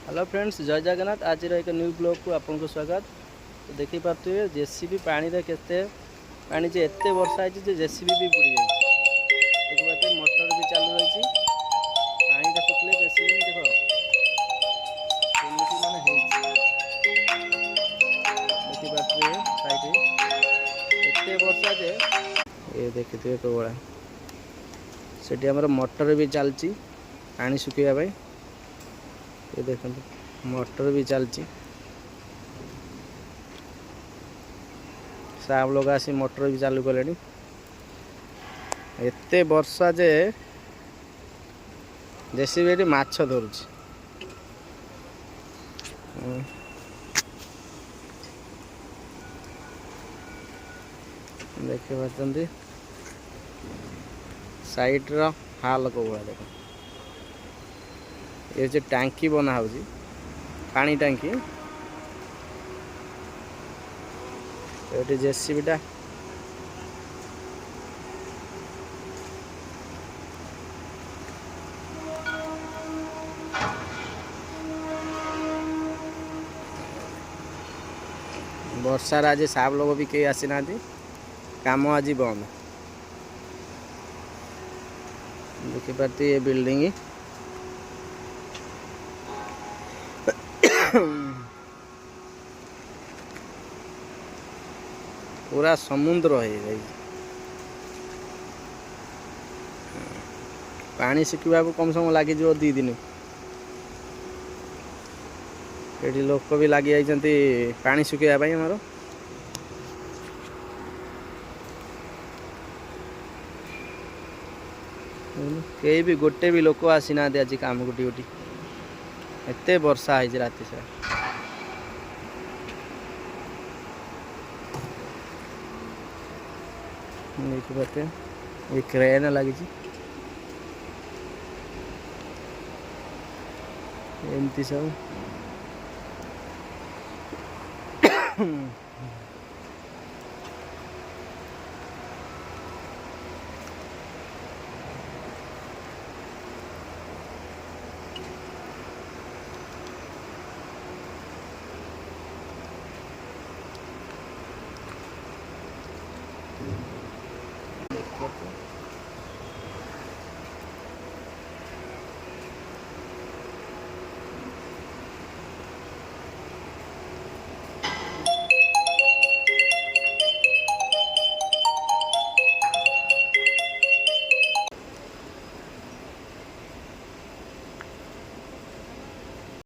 Hello friends, जय जगन्नाथ। आज एक न्यू ब्लॉग को आपको स्वागत। तो देखी पारे जेसीबी पानी रे केते पानी जे एते वर्षा है जे जेसीबी भी बुड़ी जाए। देखी पारे मोटर भी चालू रही पानी टा सुखले जेसीबी देख केमिति माने देखी पारे साइड एते वर्षा जे ये देखिए तो बड़ा सेठी हमर मोटर भी चलची पानी सुखिया भाई। ये देखो मोटर भी चलची सब लोग आसी मोटर भी चालू कले। एते वर्षा जे जेसीबी माछ धरुची। देख पार्टी साइड रो हाल को भाई देख ये जो टांकी बना हो पानी टांकी ये जेसीबीटा वर्षार आज सब लोग भी कई आसी ना काम आज बंद। देखी पार्टी ये बिल्डिंग पूरा समुद्र है पानी सुखा कम समय लगे 2 दिन। ये लोक भी लगी जाती पानी सुखाई आमर कई भी गोटे भी लोक आसी ना आज काम को ड्यूटी एत वर्षा है राति सारा। देखी पाते ये क्रेन लगी एमती सब